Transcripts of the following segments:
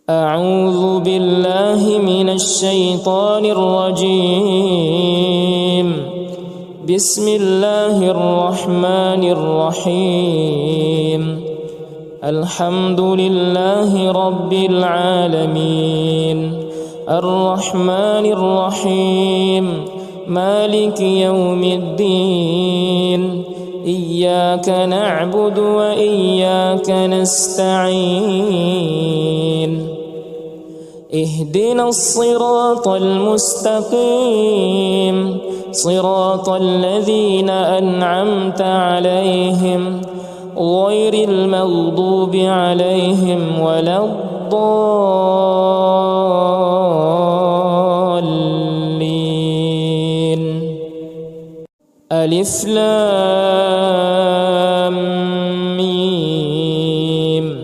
أعوذ بالله من الشيطان الرجيم. بسم الله الرحمن الرحيم. الحمد لله رب العالمين الرحمن الرحيم مالك يوم الدين إياك نعبد وإياك نستعين اهدنا الصراط المستقيم صراط الذين أنعمت عليهم غير المغضوب عليهم ولا الضالين. ألف لام ميم.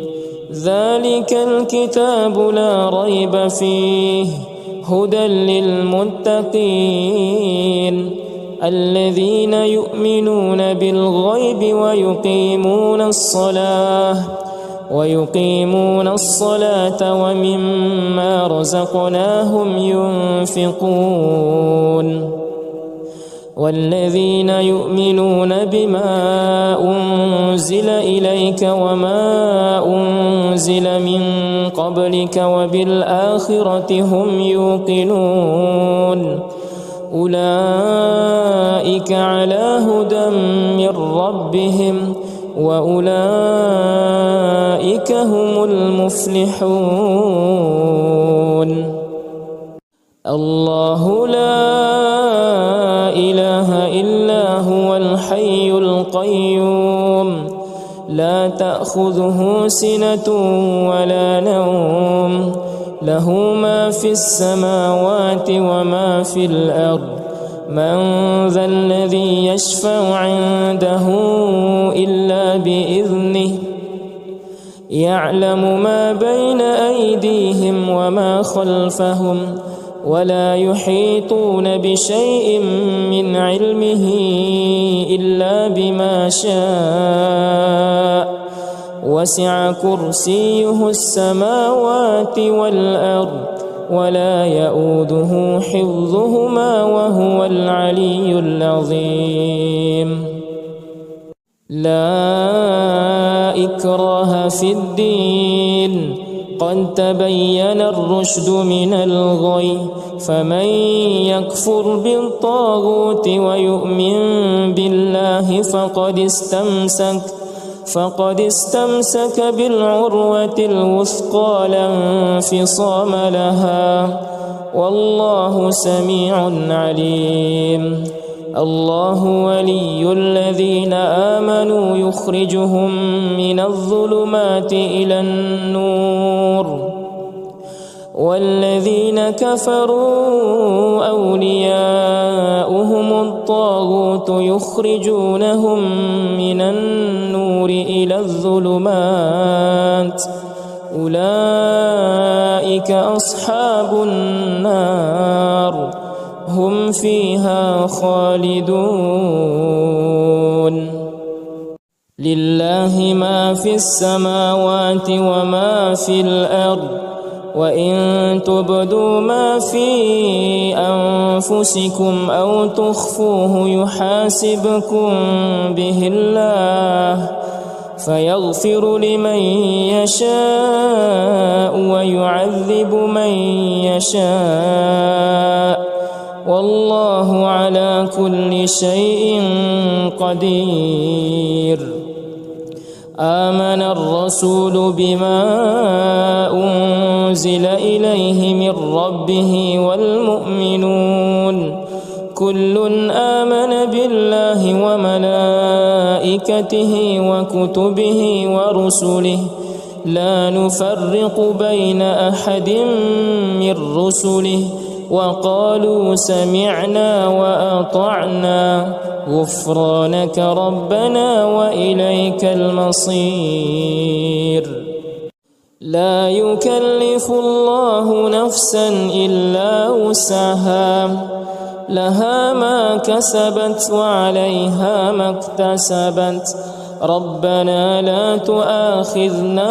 ذلك الكتاب لا ريب فيه هدى للمتقين الذين يؤمنون بالغيب ويقيمون الصلاة ومما رزقناهم ينفقون والذين يؤمنون بما أنزل إليك وما أنزل من قبلك وبالآخرة هم يوقنون أولئك على هدى من ربهم وأولئك هم المفلحون. الله لا إله إلا هو الحي القيوم لا تأخذه سنة ولا نوم له ما في السماوات وما في الأرض من ذا الذي يشفع عنده إلا بإذنه يعلم ما بين أيديهم وما خلفهم ولا يحيطون بشيء من علمه إلا بما شاء وسع كرسيه السماوات والأرض ولا يؤوده حفظهما وهو العلي العظيم. لا إكراه في الدين قد تبين الرشد من الغي فمن يكفر بالطاغوت ويؤمن بالله فقد استمسك بالعروة الوثقى لا انفصام لها والله سميع عليم. الله ولي الذين آمنوا يخرجهم من الظلمات إلى النور والذين كفروا أولياؤهم الطاغوت يخرجونهم من النور إلى الظلمات أولئك أصحاب النار هم فيها خالدون. لله ما في السماوات وما في الأرض وإن تبدوا ما في أنفسكم أو تخفوه يحاسبكم به الله فيغفر لمن يشاء ويعذب من يشاء والله على كل شيء قدير. آمن الرسول بما أنزل إليه من ربه والمؤمنون كل آمن بالله وملائكته وكتبه ورسله لا نفرق بين أحد من رسله وقالوا سمعنا وأطعنا غفرانك ربنا وإليك المصير. لا يكلف الله نفسا إلا وسعها لها ما كسبت وعليها ما اكتسبت ربنا لا تؤاخذنا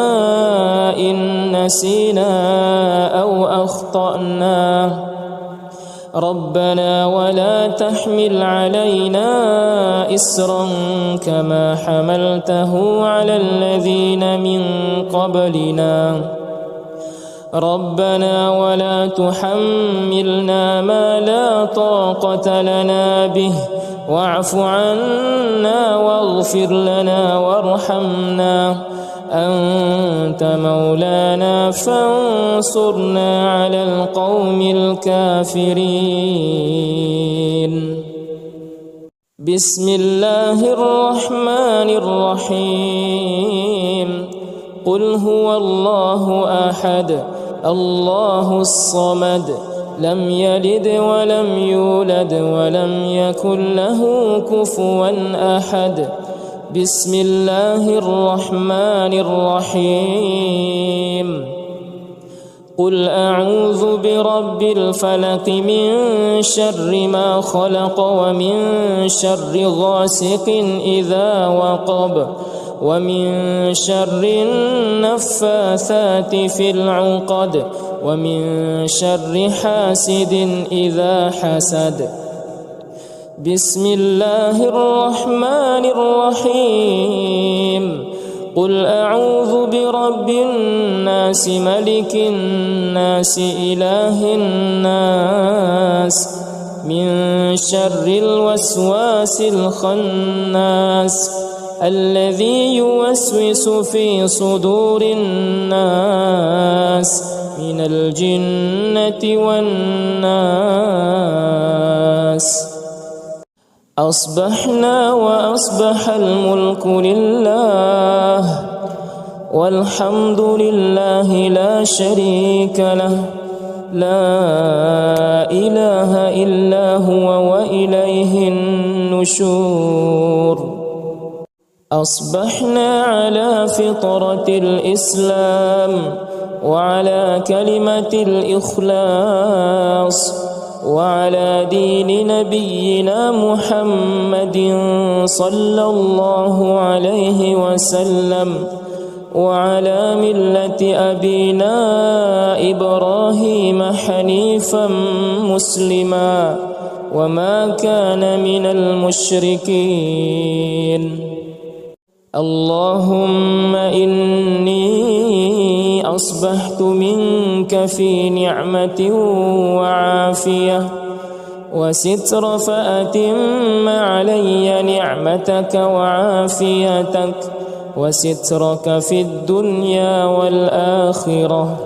إن نسينا أو أخطأنا ربنا ولا تحمل علينا إصرا كما حملته على الذين من قبلنا ربنا ولا تحملنا ما لا طاقة لنا به واعف عنا واغفر لنا وارحمنا أنت مولانا فانصرنا على القوم الكافرين. بسم الله الرحمن الرحيم. قل هو الله أحد الله الصمد لم يلد ولم يولد ولم يكن له كفوا أحد. بسم الله الرحمن الرحيم. قل أعوذ برب الفلق من شر ما خلق ومن شر غاسق إذا وقب ومن شر النفاثات في العقد ومن شر حاسد إذا حسد. بسم الله الرحمن الرحيم. قل أعوذ برب الناس ملك الناس إله الناس من شر الوسواس الخناس الذي يوسوس في صدور الناس من الجنة والناس. أصبحنا وأصبح الملك لله والحمد لله لا شريك له لا إله إلا هو وإليه النشور. أصبحنا على فطرة الإسلام وعلى كلمة الإخلاص وعلى دين نبينا محمد صلى الله عليه وسلم وعلى ملة أبينا إبراهيم حنيفا مسلما وما كان من المشركين. اللهم إني أصبحت منك في نعمة وعافية وستر فأتم علي نعمتك وعافيتك وسترك في الدنيا والآخرة.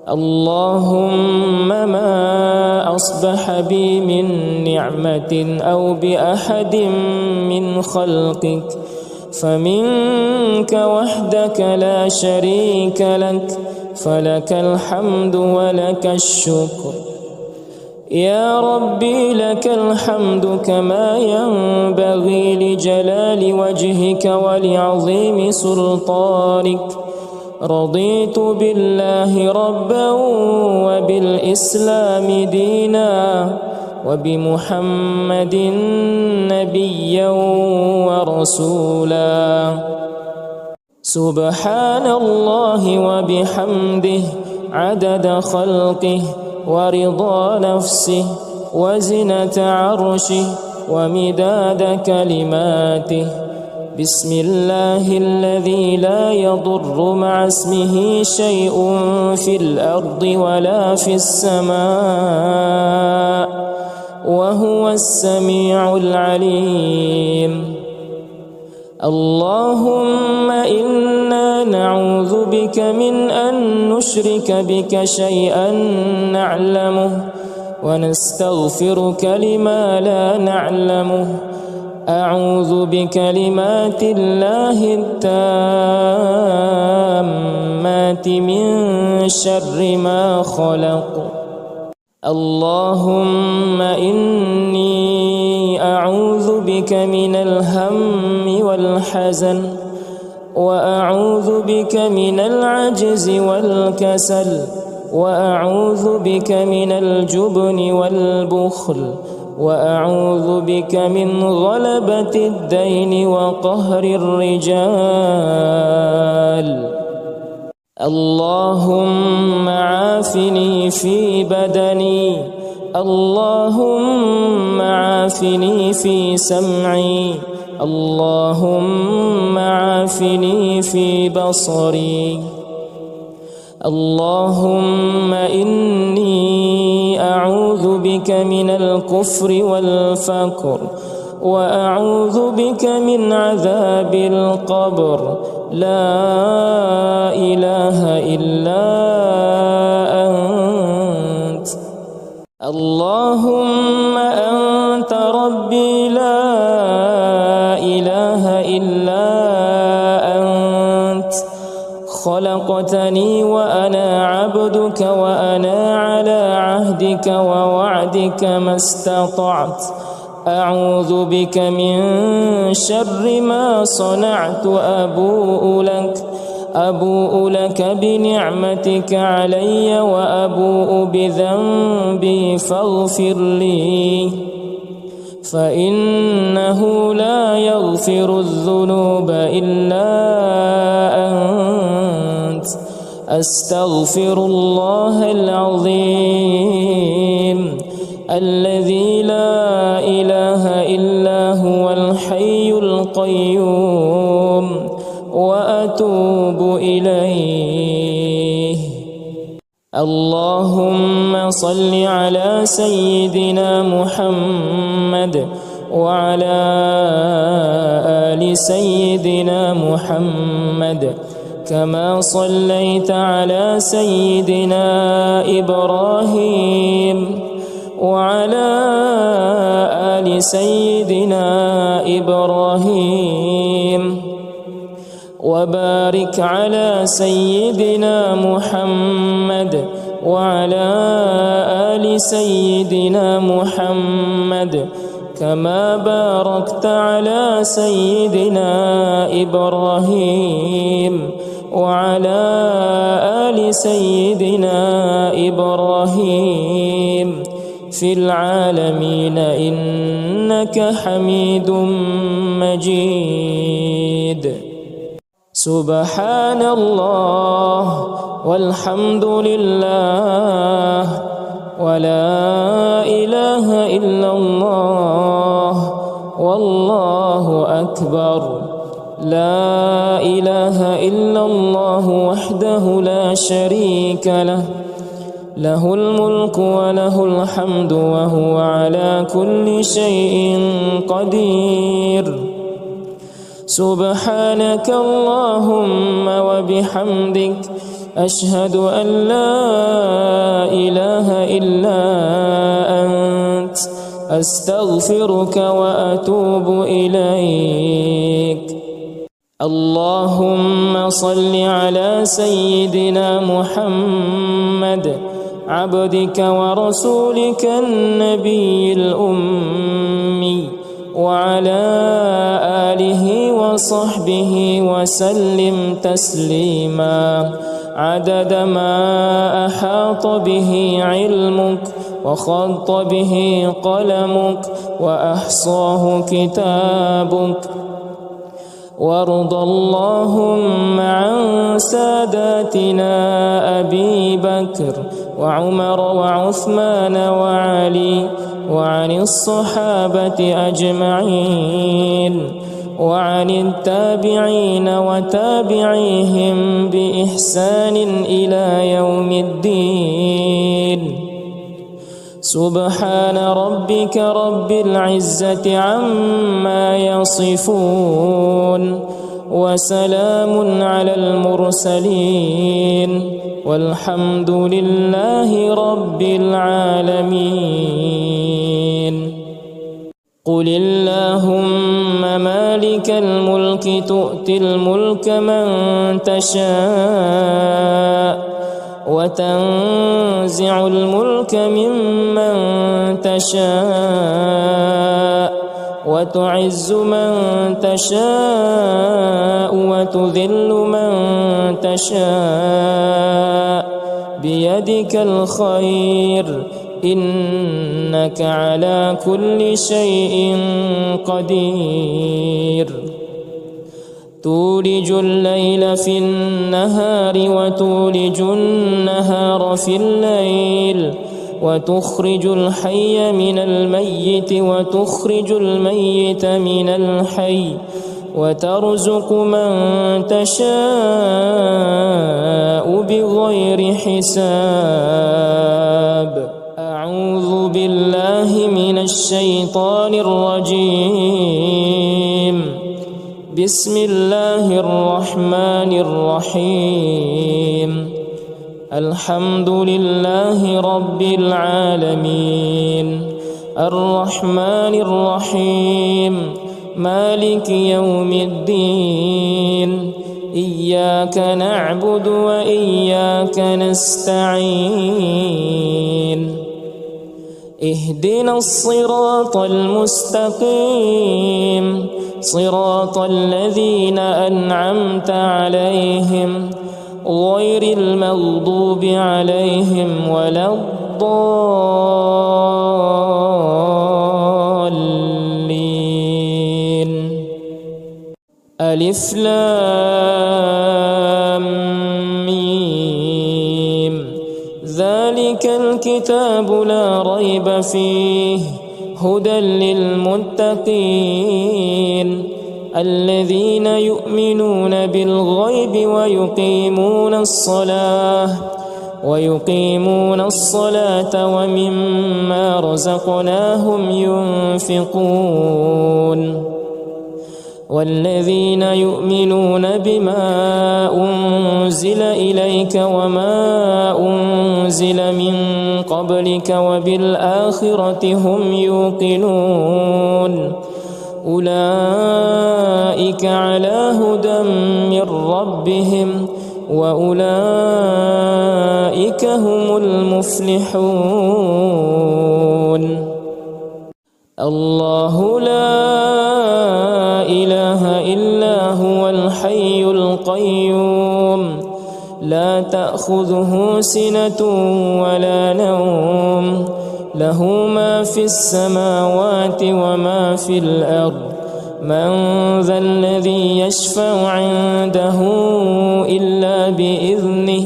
اللهم ما أصبح بي من نعمة أو بأحد من خلقك فمنك وحدك لا شريك لك فلك الحمد ولك الشكر. يا ربي لك الحمد كما ينبغي لجلال وجهك ولعظيم سلطانك. رضيت بالله ربا وبالإسلام دينا وبمحمد نبيا ورسولا. سبحان الله وبحمده عدد خلقه ورضا نفسه وزنة عرشه ومداد كلماته. بسم الله الذي لا يضر مع اسمه شيء في الأرض ولا في السماء وهو السميع العليم. اللهم إنا نعوذ بك من أن نشرك بك شيئا نعلمه ونستغفرك لما لا نعلمه. أعوذ بكلمات الله التامات من شر ما خلق. اللهم إني أعوذ بك من الهم والحزن وأعوذ بك من العجز والكسل وأعوذ بك من الجبن والبخل وأعوذ بك من غلبة الدين وقهر الرجال. اللهم عافني في بدني، اللهم عافني في سمعي، اللهم عافني في بصري. اللهم إني أعوذ بك من الكفر والفقر، وأعوذ بك من عذاب القبر. لا إله إلا أنت. اللهم أنت ربي لا إله إلا أنت. خلقتني وأنا عبدك، وأنا على عهدك ووعدك ما استطعت. أعوذ بك من شر ما صنعت. أبوء لك بنعمتك علي، وأبوء بذنبي فاغفر لي، فإنه لا يغفر الذنوب إلا أنت. أستغفر الله العظيم الذي لا إله إلا هو الحي القيوم، وأتوب إليه. اللهم صل على سيدنا محمد وعلى آل سيدنا محمد، كما صليت على سيدنا إبراهيم وعلى آل سيدنا إبراهيم، وبارك على سيدنا محمد وعلى آل سيدنا محمد، كما باركت على سيدنا إبراهيم وعلى آل سيدنا إبراهيم في العالمين إنك حميد مجيد. سبحان الله والحمد لله ولا إله إلا الله والله أكبر. لا إله إلا الله وحده لا شريك له، له الملك وله الحمد وهو على كل شيء قدير. سبحانك اللهم وبحمدك، أشهد أن لا إله إلا أنت، أستغفرك وأتوب إليك. اللهم صل على سيدنا محمد عبدك ورسولك النبي الأمي، وعلى آله وصحبه وسلم تسليما عدد ما أحاط به علمك وخط به قلمك وأحصاه كتابك. وارض اللهم عن ساداتنا أبي بكر وعمر وعثمان وعلي، وعن الصحابة أجمعين، وعن التابعين وتابعيهم بإحسان إلى يوم الدين. سبحان ربك رب العزة عما يصفون، وسلام على المرسلين، والحمد لله رب العالمين. قل اللهم مالك الملك تؤتي الملك من تشاء، وتنزع الملك ممن تشاء، وتعز من تشاء، وتذل من تشاء، بيدك الخير، إنك على كل شيء قدير تولج الليل في النهار وتولج النهار في الليل وتخرج الحي من الميت وتخرج الميت من الحي وترزق من تشاء بغير حساب أعوذ بالله من الشيطان الرجيم بسم الله الرحمن الرحيم الحمد لله رب العالمين الرحمن الرحيم مالك يوم الدين إياك نعبد وإياك نستعين اهدنا الصراط المستقيم صراط الذين أنعمت عليهم غير المغضوب عليهم ولا الضالين ألف لام ميم ذلك الكتاب لا ريب فيه هدى للمتقين الذين يؤمنون بالغيب ويقيمون الصلاة ومما رزقناهم ينفقون والذين يؤمنون بما أنزل إليك وما أنزل من قبلك وبالآخرة هم يوقنون أولئك على هدى من ربهم وأولئك هم المفلحون الله لا إله إلا هو الحي القيوم لا تأخذه سنة ولا نوم له ما في السماوات وما في الأرض من ذا الذي يشفع عنده إلا بإذنه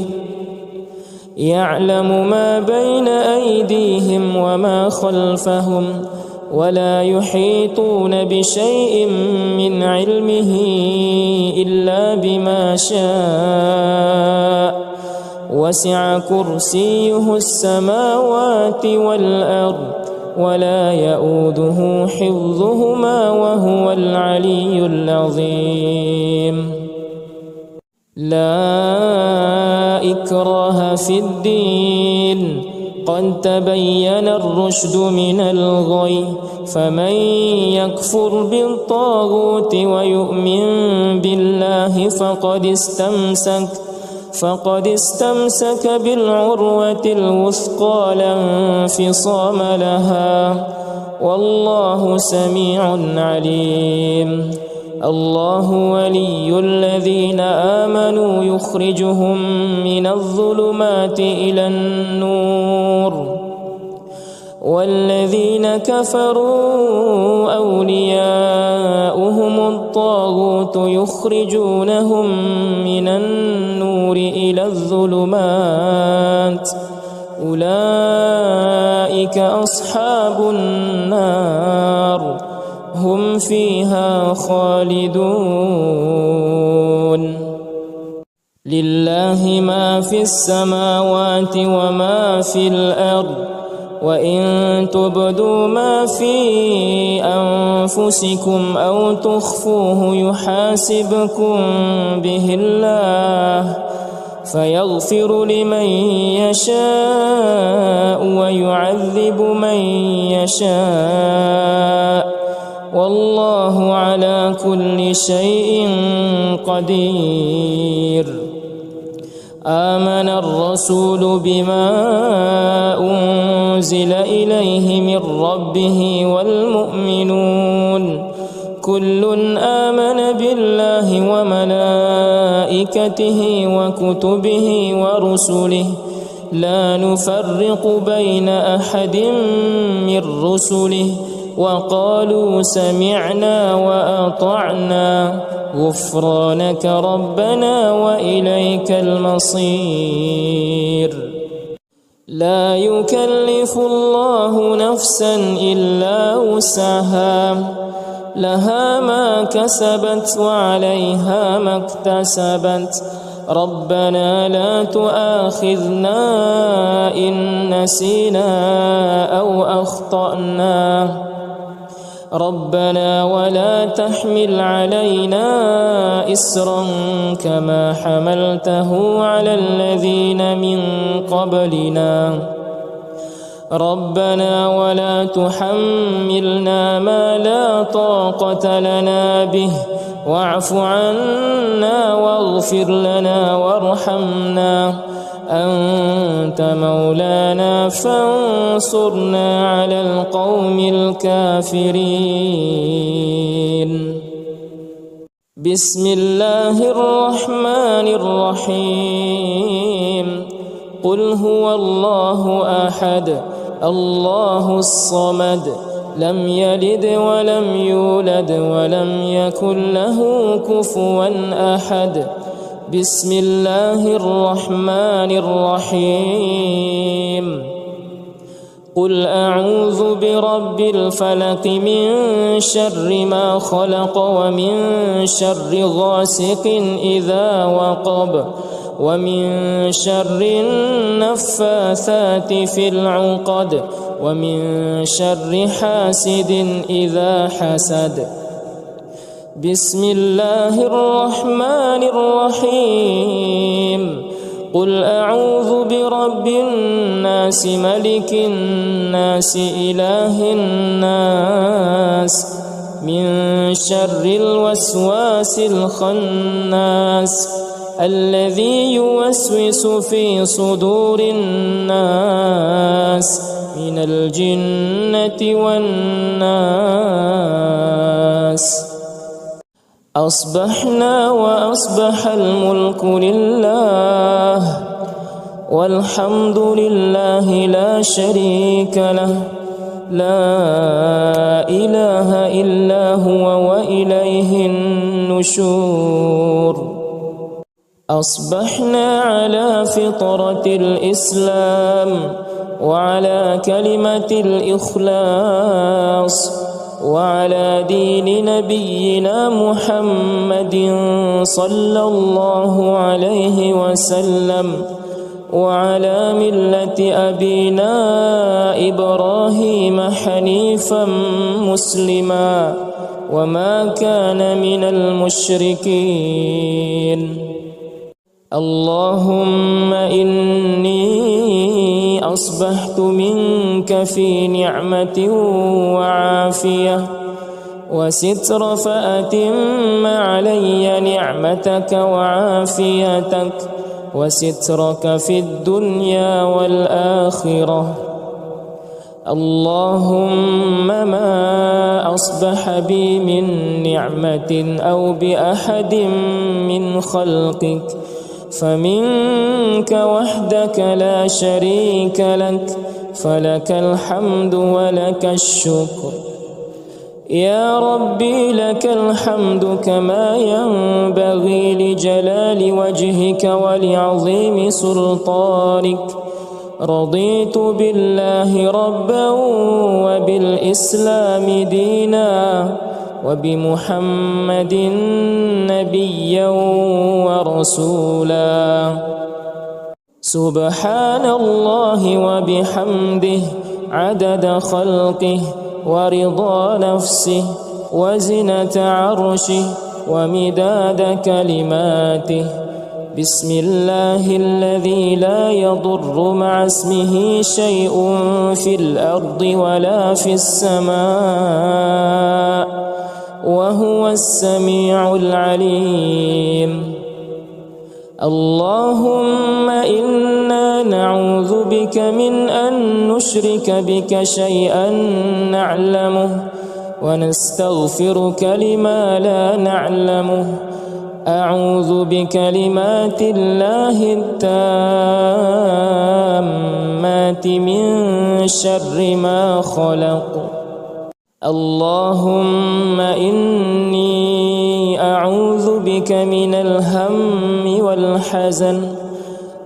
يعلم ما بين أيديهم وما خلفهم ولا يحيطون بشيء من علمه إلا بما شاء وسع كرسيه السماوات والأرض ولا يؤوده حفظهما وهو العلي العظيم لا إكراه في الدين قد تبين الرشد من الغي فمن يكفر بالطاغوت ويؤمن بالله فقد استمسك بالعروة الوثقى لا انفصام لها والله سميع عليم الله ولي الذين آمنوا يخرجهم من الظلمات إلى النور والذين كفروا أولياؤهم الطاغوت يخرجونهم من النور إلى الظلمات أولئك أصحاب النار هم فيها خالدون لله ما في السماوات وما في الأرض وإن تبدوا ما في أنفسكم أو تخفوه يحاسبكم به الله فيغفر لمن يشاء ويعذب من يشاء والله على كل شيء قدير آمن الرسول بما أنزل إليه من ربه والمؤمنون كل آمن بالله وملائكته وكتبه ورسله لا نفرق بين أحد من رسله وقالوا سمعنا وأطعنا غفرانك ربنا وإليك المصير. لا يكلف الله نفسا إلا وسعها، لها ما كسبت وعليها ما اكتسبت. ربنا لا تؤاخذنا إن نسينا أو أخطأنا. ربنا ولا تحمل علينا إسرا كما حملته على الذين من قبلنا. ربنا ولا تحملنا ما لا طاقة لنا به واعف عنا واغفر لنا وارحمنا أنت مولانا فانصرنا على القوم الكافرين. بسم الله الرحمن الرحيم. قل هو الله أحد الله الصمد لم يلد ولم يولد ولم يكن له كفوا أحد. بسم الله الرحمن الرحيم. قل أعوذ برب الفلق من شر ما خلق ومن شر غاسق إذا وقب ومن شر النفاثات في العقد ومن شر حاسد إذا حسد. بسم الله الرحمن الرحيم. قل أعوذ برب الناس ملك الناس إله الناس من شر الوسواس الخناس الذي يوسوس في صدور الناس من الجنة والناس. أصبحنا وأصبح الملك لله والحمد لله لا شريك له لا إله إلا هو وإليه النشور. أصبحنا على فطرة الإسلام وعلى كلمة الإخلاص وعلى دين نبينا محمد صلى الله عليه وسلم وعلى ملة أبينا إبراهيم حنيفا مسلما وما كان من المشركين. اللهم إني أصبحت منك في نعمة وعافية وستر فأتم علي نعمتك وعافيتك وسترك في الدنيا والآخرة. اللهم ما أصبح بي من نعمة أو بأحد من خلقك فمنك وحدك لا شريك لك فلك الحمد ولك الشكر. يا ربي لك الحمد كما ينبغي لجلال وجهك ولعظيم سلطانك. رضيت بالله ربا وبالإسلام دينا وبمحمد نبيا ورسولا. سبحان الله وبحمده عدد خلقه ورضا نفسه وزنة عرشه ومداد كلماته. بسم الله الذي لا يضر مع اسمه شيء في الأرض ولا في السماء وهو السميع العليم. اللهم إنا نعوذ بك من أن نشرك بك شيئا نعلمه ونستغفرك لما لا نعلمه. أعوذ بكلمات الله التامات الظلمات من شر ما خلق. اللهم إني أعوذ بك من الهم والحزن،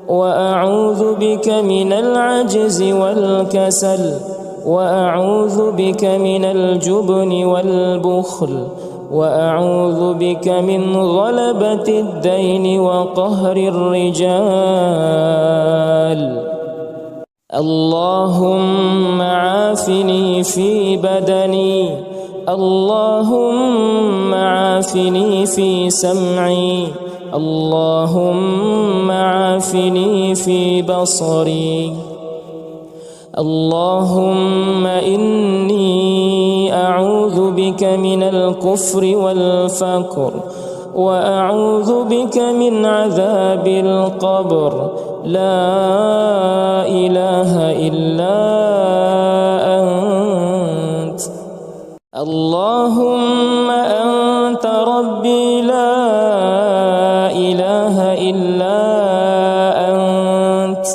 وأعوذ بك من العجز والكسل، وأعوذ بك من الجبن والبخل، وأعوذ بك من غلبة الدين وقهر الرجال. اللهم عافني في بدني، اللهم عافني في سمعي، اللهم عافني في بصري. اللهم إني أعوذ بك من الكفر والفقر، وأعوذ بك من عذاب القبر. لا إله إلا أنت. اللهم أنت ربي لا إله إلا أنت.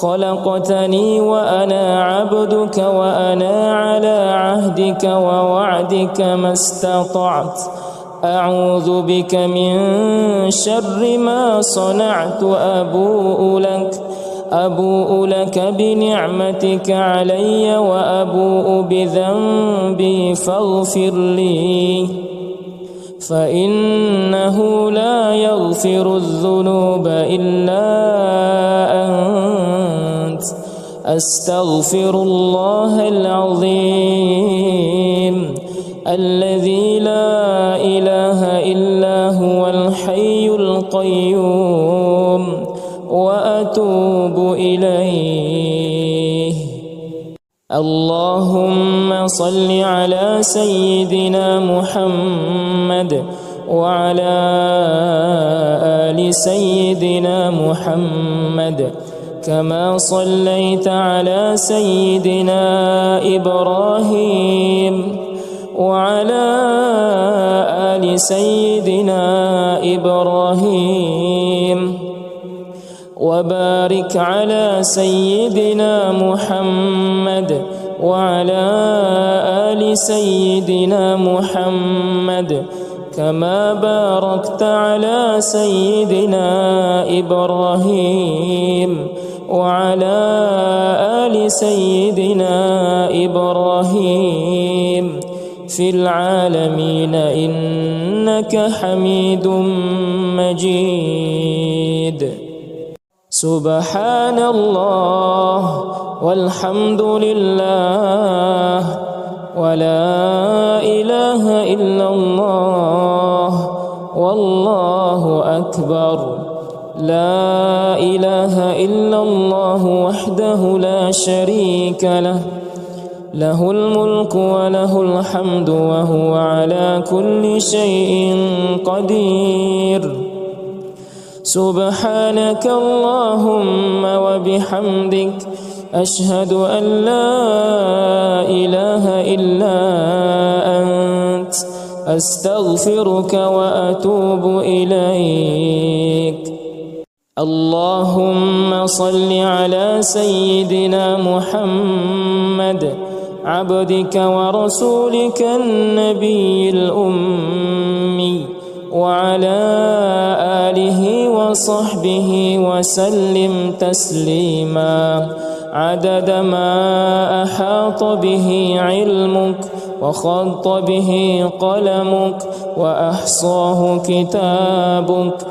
خلقتني وأنا عبدك، وأنا على عهدك ووعدك ما استطعت. أعوذ بك من شر ما صنعت. أبوء لك بنعمتك علي، وأبوء بذنبي فاغفر لي، فإنه لا يغفر الذنوب إلا أنت. أستغفر الله العظيم الذي لا إله إلا هو الحي القيوم، وأتوب إليه. اللهم صل على سيدنا محمد وعلى آل سيدنا محمد، كما صليت على سيدنا إبراهيم وعلى آل سيدنا إبراهيم، وبارك على سيدنا محمد وعلى آل سيدنا محمد، كما باركت على سيدنا إبراهيم وعلى آل سيدنا إبراهيم في العالمين إنك حميد مجيد. سبحان الله والحمد لله ولا إله إلا الله والله أكبر. لا إله إلا الله وحده لا شريك له، له الملك وله الحمد وهو على كل شيء قدير. سبحانك اللهم وبحمدك، أشهد أن لا إله إلا أنت، أستغفرك وأتوب إليك. اللهم صل على سيدنا محمد عبدك ورسولك النبي الأمي، وعلى آله وصحبه وسلم تسليما عدد ما أحاط به علمك وخط به قلمك وأحصاه كتابك.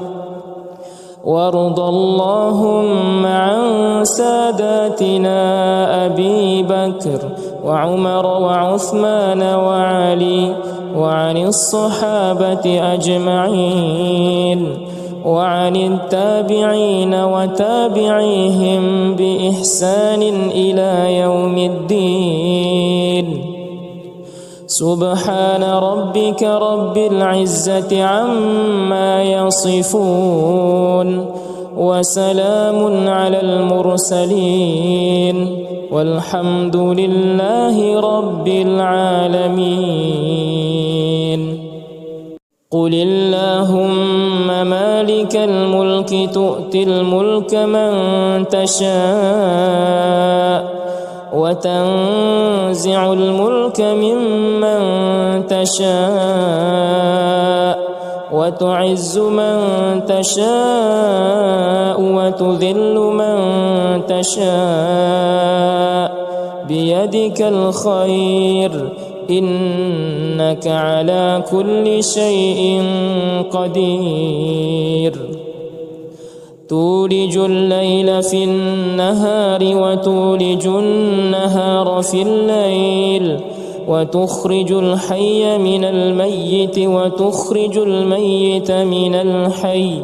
وارض اللهم عن ساداتنا أبي بكر وعمر وعثمان وعلي، وعن الصحابة أجمعين، وعن التابعين وتابعيهم بإحسان إلى يوم الدين. سبحان ربك رب العزة عما يصفون، وسلام على المرسلين، والحمد لله رب العالمين. قل اللهم مالك الملك تؤتي الملك من تشاء وتنزع الملك ممن تشاء وتعز من تشاء وتذل من تشاء بيدك الخير إنك على كل شيء قدير تولج الليل في النهار وتولج النهار في الليل وتخرج الحي من الميت وتخرج الميت من الحي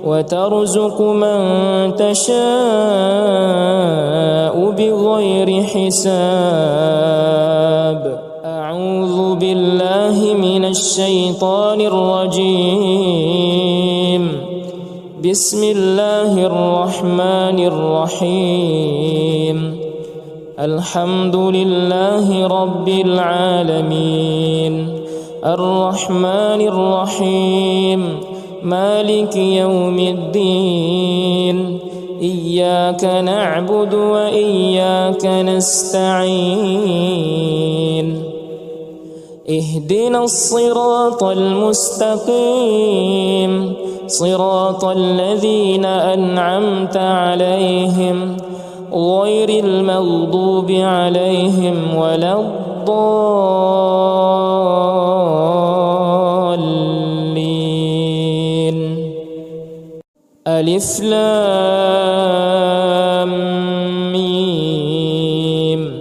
وترزق من تشاء بغير حساب أعوذ بالله من الشيطان الرجيم بسم الله الرحمن الرحيم الحمد لله رب العالمين الرحمن الرحيم مالك يوم الدين إياك نعبد وإياك نستعين اهدنا الصراط المستقيم صراط الذين أنعمت عليهم غير المغضوب عليهم ولا الضالين ألف لام ميم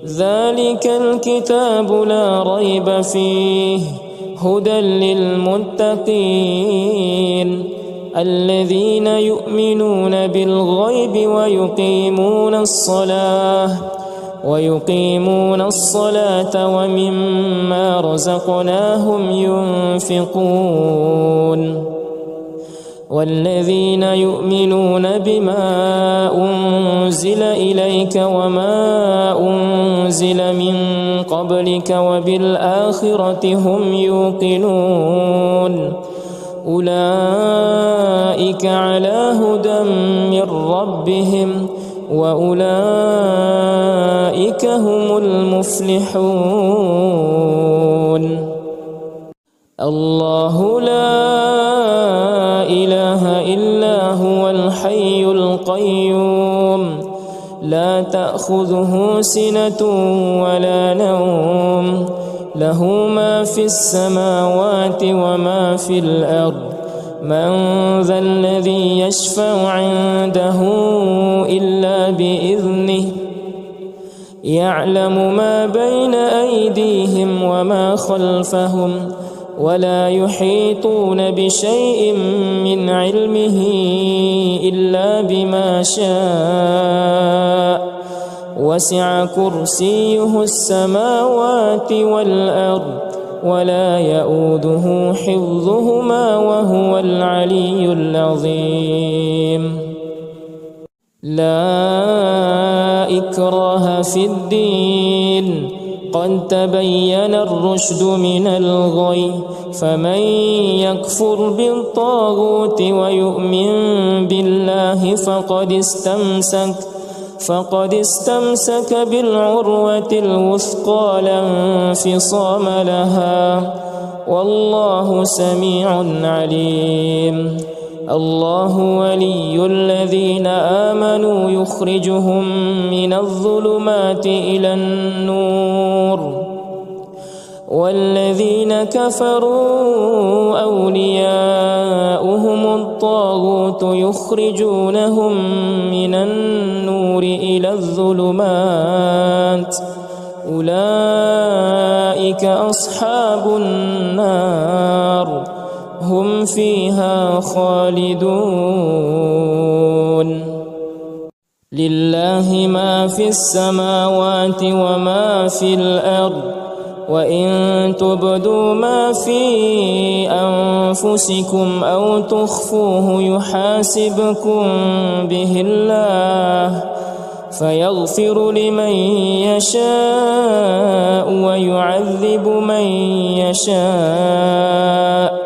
ذلك الكتاب لا ريب فيه هدى للمتقين الذين يؤمنون بالغيب ويقيمون الصلاة ومما رزقناهم ينفقون والذين يؤمنون بما أنزل إليك وما أنزل من قبلك وبالآخرة هم يوقنون أولئك على هدى من ربهم وأولئك هم المفلحون الله لا إله إلا هو الحي القيوم لا تأخذه سنة ولا نوم له ما في السماوات وما في الأرض من ذا الذي يشفع عنده إلا بإذنه يعلم ما بين أيديهم وما خلفهم ولا يحيطون بشيء من علمه إلا بما شاء وسع كرسيه السماوات والأرض ولا يؤوده حفظهما وهو العلي العظيم لا إكراه في الدين قد تبين الرشد من الغي فمن يكفر بالطاغوت ويؤمن بالله فقد استمسك بالعروة الوثقى لا انفصام لها والله سميع عليم الله ولي الذين آمنوا يخرجهم من الظلمات إلى النور والذين كفروا أولياؤهم الطاغوت يخرجونهم من النور إلى الظلمات أولئك أصحاب النار هم فيها خالدون لله ما في السماوات وما في الأرض وإن تبدوا ما في أنفسكم أو تخفوه يحاسبكم به الله فيغفر لمن يشاء ويعذب من يشاء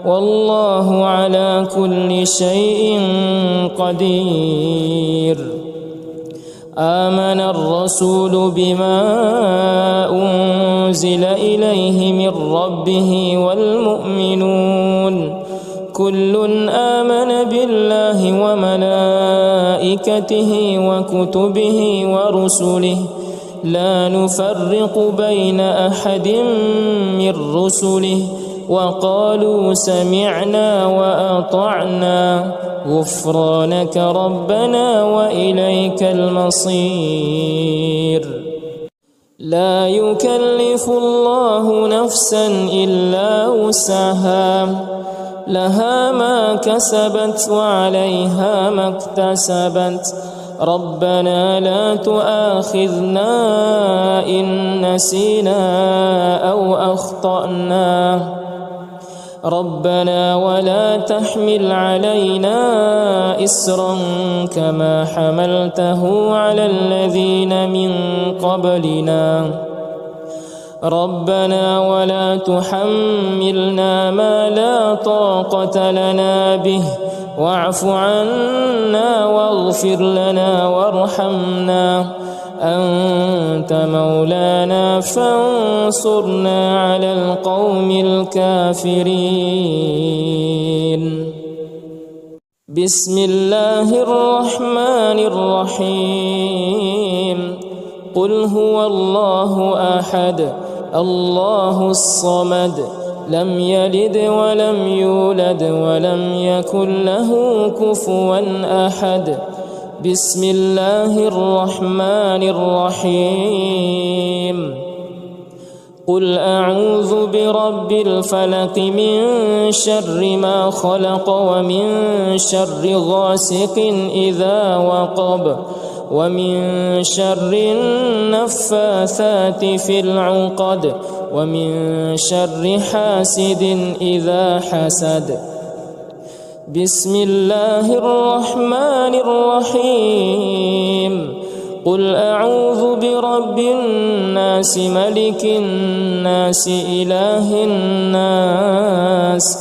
والله على كل شيء قدير. آمن الرسول بما أنزل إليه من ربه والمؤمنون كل آمن بالله وملائكته وكتبه ورسله لا نفرق بين أحد من رسله وقالوا سمعنا وأطعنا غفرانك ربنا وإليك المصير. لا يكلف الله نفسا إلا وسعها لها ما كسبت وعليها ما اكتسبت ربنا لا تؤاخذنا إن نسينا أو أخطأنا ربنا ولا تحمل علينا إصرا كما حملته على الذين من قبلنا ربنا ولا تحملنا ما لا طاقة لنا به واعف عنا واغفر لنا وارحمنا أنت مولانا فانصرنا على القوم الكافرين. بسم الله الرحمن الرحيم. قل هو الله أحد الله الصمد لم يلد ولم يولد ولم يكن له كفوا أحد. بسم الله الرحمن الرحيم. قل أعوذ برب الفلق من شر ما خلق ومن شر غاسق إذا وقب ومن شر النفاثات في العقد ومن شر حاسد إذا حسد. بسم الله الرحمن الرحيم. قل أعوذ برب الناس ملك الناس إله الناس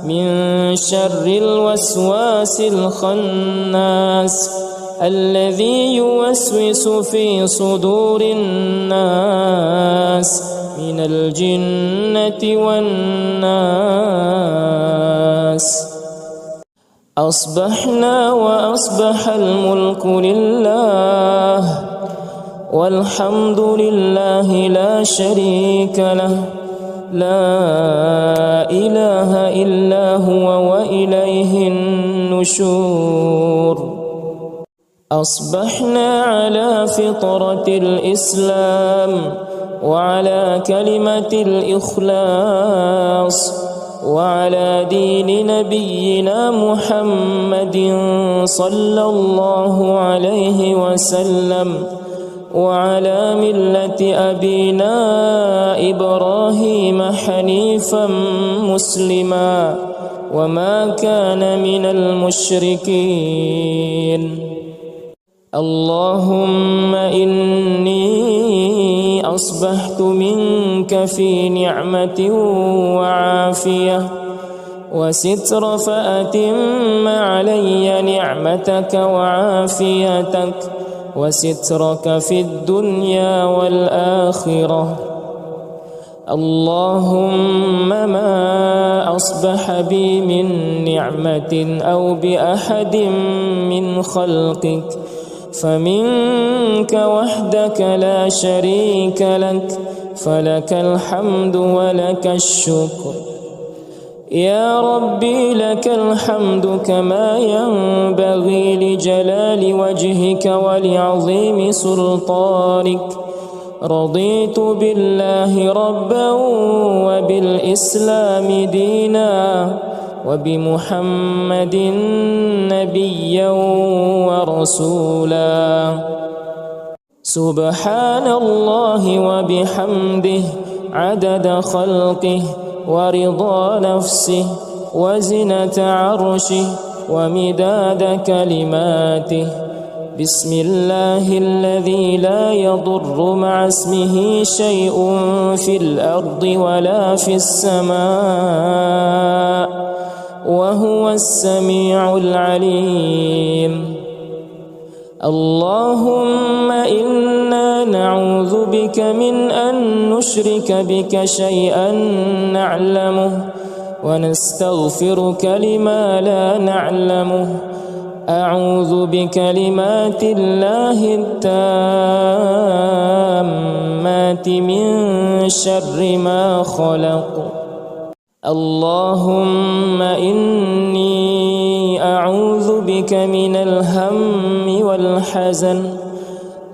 من شر الوسواس الخناس الذي يوسوس في صدور الناس من الجنة والناس. أصبحنا وأصبح الملك لله والحمد لله لا شريك له لا إله إلا هو وإليه النشور. أصبحنا على فطرة الإسلام وعلى كلمة الإخلاص وعلى دين نبينا محمد صلى الله عليه وسلم وعلى ملة أبينا إبراهيم حنيفا مسلما وما كان من المشركين. اللهم إني أصبحت منك في نعمة وعافية وستر فأتم علي نعمتك وعافيتك وسترك في الدنيا والآخرة. اللهم ما أصبح بي من نعمة أو بأحد من خلقك فمنك وحدك لا شريك لك فلك الحمد ولك الشكر. يا ربي لك الحمد كما ينبغي لجلال وجهك ولعظيم سلطانك. رضيت بالله ربا وبالإسلام دينا وبمحمد نبيا ورسولا. سبحان الله وبحمده عدد خلقه ورضا نفسه وزنة عرشه ومداد كلماته. بسم الله الذي لا يضر مع اسمه شيء في الأرض ولا في السماء وهو السميع العليم. اللهم إنا نعوذ بك من أن نشرك بك شيئا نعلمه ونستغفرك لما لا نعلمه. أعوذ بكلمات الله التامات من شر ما خلق. اللهم إني أعوذ بك من الهم والحزن،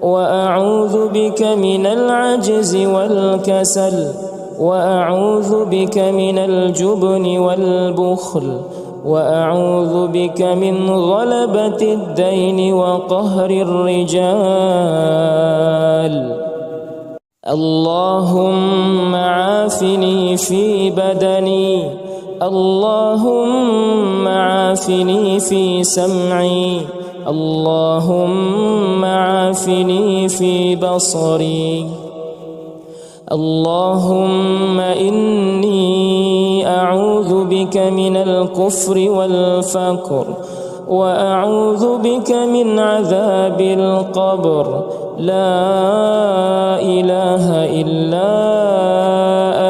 وأعوذ بك من العجز والكسل، وأعوذ بك من الجبن والبخل، وأعوذ بك من غلبة الدين وقهر الرجال. اللهم عافني في بدني، اللهم عافني في سمعي، اللهم عافني في بصري. اللهم إني أعوذ بك من الكفر والفقر، وأعوذ بك من عذاب القبر. لا إله إلا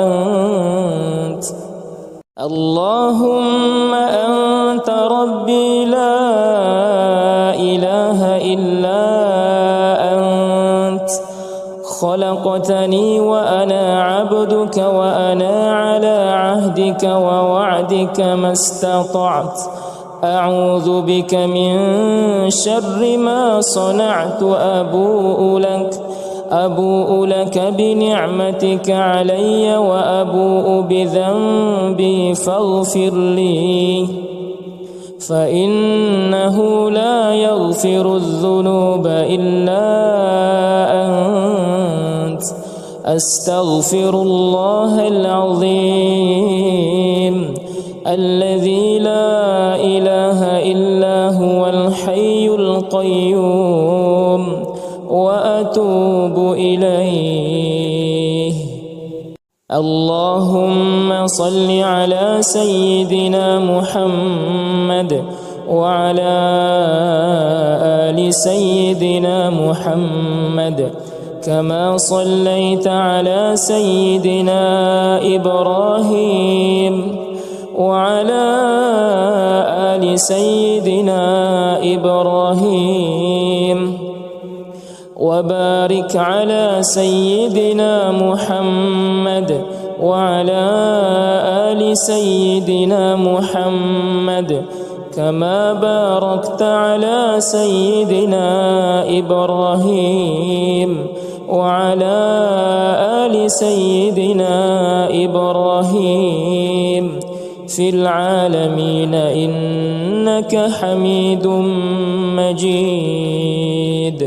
أنت. اللهم أنت ربي لا إله إلا أنت. خلقتني وأنا عبدك، وأنا على عهدك ووعدك ما استطعت. أعوذ بك من شر ما صنعت. أبوء لك بنعمتك علي، وأبوء بذنبي فاغفر لي، فإنه لا يغفر الذنوب إلا أنت. أستغفر الله العظيم الذي لا إله إلا هو الحي القيوم، وأتوب إليه. اللهم صل على سيدنا محمد وعلى آل سيدنا محمد، كما صليت على سيدنا إبراهيم وعلى آل سيدنا إبراهيم، وبارك على سيدنا محمد وعلى آل سيدنا محمد، كما باركت على سيدنا إبراهيم وعلى آل سيدنا إبراهيم في العالمين إنك حميد مجيد.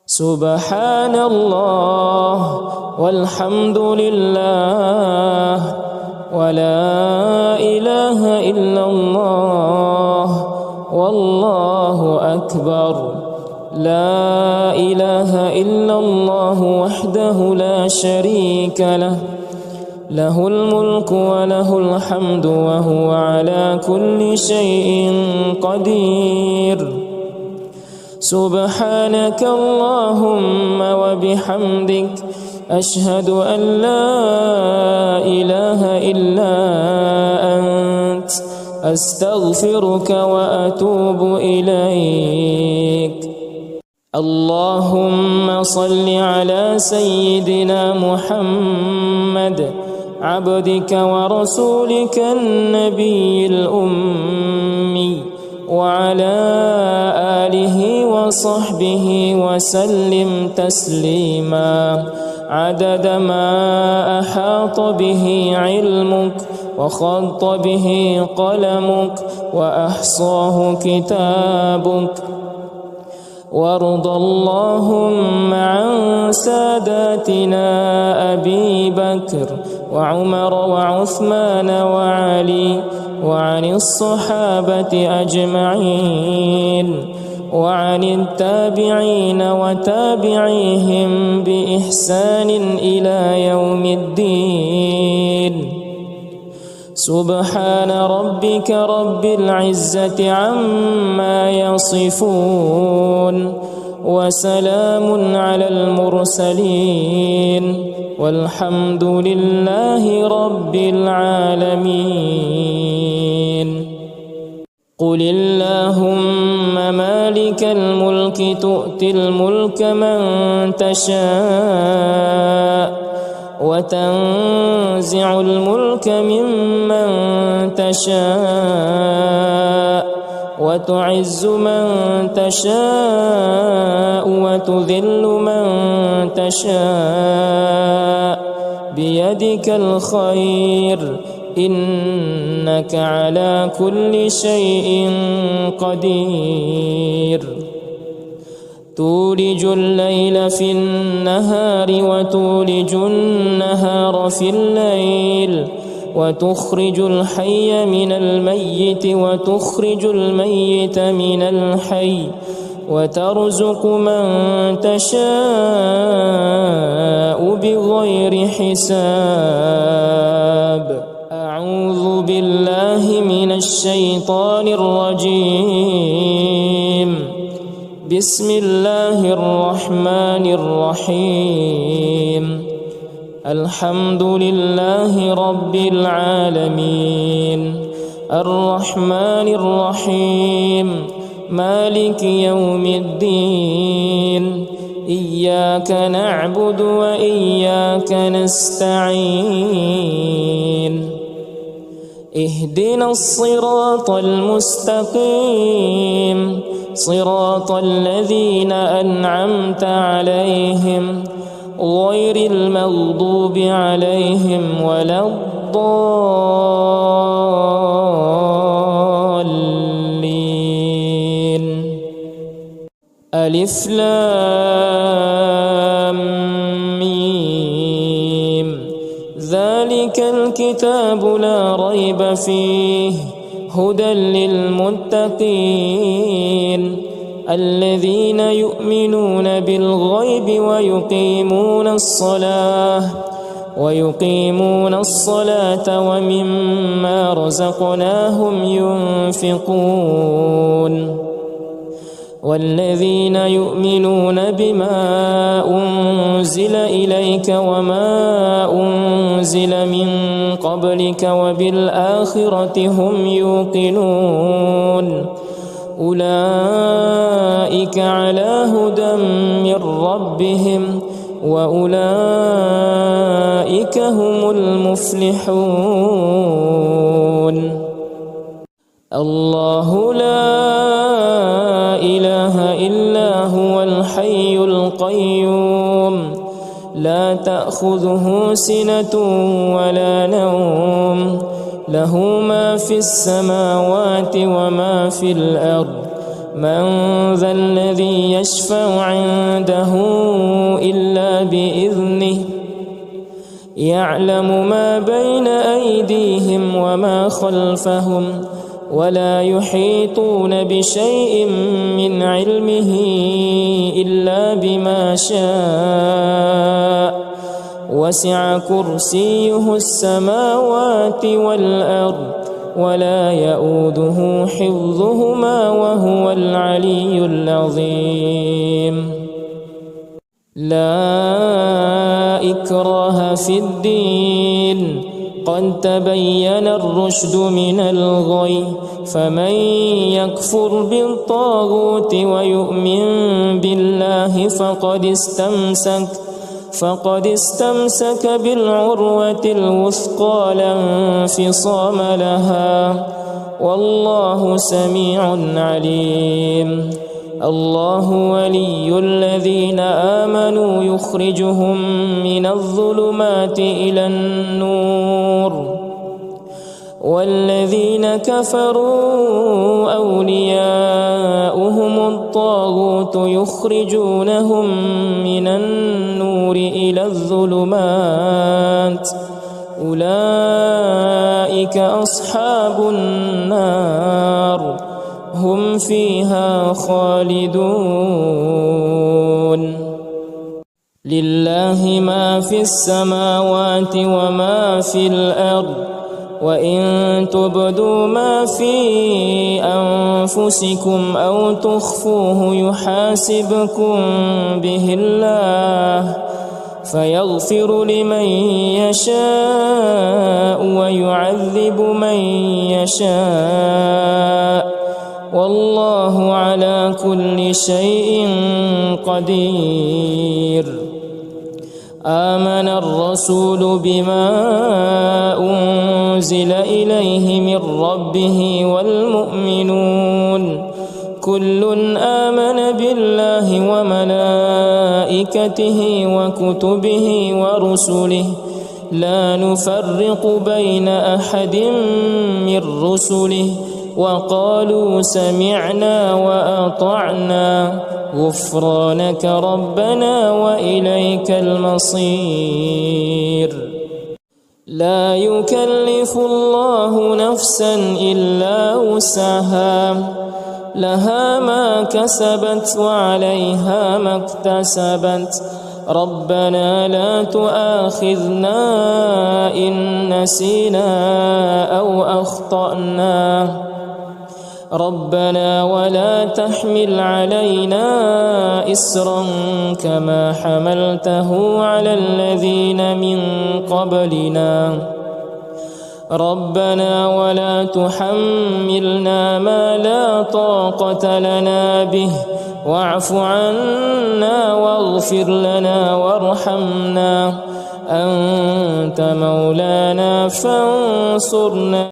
سبحان الله والحمد لله ولا إله إلا الله والله أكبر. لا إله إلا الله وحده لا شريك له، له الملك وله الحمد وهو على كل شيء قدير. سبحانك اللهم وبحمدك، أشهد أن لا إله إلا أنت، أستغفرك وأتوب إليك. اللهم صل على سيدنا محمد عبدك ورسولك النبي الأمي، وعلى آله وصحبه وسلم تسليما عدد ما أحاط به علمك وخط به قلمك وأحصاه كتابك. وارض اللهم عن ساداتنا أبي بكر وعمر وعثمان وعلي، وعن الصحابة أجمعين، وعن التابعين وتابعيهم بإحسان إلى يوم الدين. سبحان ربك رب العزة عما يصفون وسلام على المرسلين والحمد لله رب العالمين. قل اللهم مالك الملك تؤتي الملك من تشاء وتنزع الملك ممن تشاء وتعز من تشاء وتذل من تشاء بيدك الخير إنك على كل شيء قدير. تولج الليل في النهار وتولج النهار في الليل وتخرج الحي من الميت وتخرج الميت من الحي وترزق من تشاء بغير حساب. أعوذ بالله من الشيطان الرجيم. بسم الله الرحمن الرحيم. الحمد لله رب العالمين الرحمن الرحيم مالك يوم الدين إياك نعبد وإياك نستعين. اهدنا الصراط المستقيم صراط الذين أنعمت عليهم غير المغضوب عليهم ولا الضالين. ألف لام ميم. ذلك الكتاب لا ريب فيه هدى للمتقين الذين يؤمنون بالغيب ويقيمون الصلاة ومما رزقناهم ينفقون والذين يؤمنون بما أنزل إليك وما أنزل من قبلك وبالآخرة هم يوقنون أولئك على هدى من ربهم وأولئك هم المفلحون. الله لا إله إلا هو الحي القيوم لا تأخذه سنة ولا نوم له ما في السماوات وما في الأرض من ذا الذي يشفع عنده إلا بإذنه يعلم ما بين أيديهم وما خلفهم ولا يحيطون بشيء من علمه إلا بما شاء وسع كرسيه السماوات والأرض ولا يؤوده حفظهما وهو العلي العظيم. لا إكراه في الدين قد تبين الرشد من الغي فمن يكفر بالطاغوت ويؤمن بالله فقد استمسك بالعروة الوثقى لا انفصام لها والله سميع عليم. الله ولي الذين آمنوا يخرجهم من الظلمات إلى النور والذين كفروا أولياؤهم الطاغوت يخرجونهم من النور إلى الظلمات أولئك أصحاب النار هم فيها خالدون. لله ما في السماوات وما في الأرض وإن تبدوا ما في أنفسكم أو تخفوه يحاسبكم به الله فيغفر لمن يشاء ويعذب من يشاء والله على كل شيء قدير. آمن الرسول بما أنزل إليه من ربه والمؤمنون كل آمن بالله وملائكته وكتبه ورسله لا نفرق بين أحد من رسله وقالوا سمعنا وأطعنا غفرانك ربنا وإليك المصير. لا يكلف الله نفسا إلا وسعها لها ما كسبت وعليها ما اكتسبت ربنا لا تؤاخذنا إن نسينا أو أخطأنا ربنا ولا تحمل علينا إصرا كما حملته على الذين من قبلنا ربنا ولا تحملنا ما لا طاقة لنا به واعف عنا واغفر لنا وارحمنا أنت مولانا فانصرنا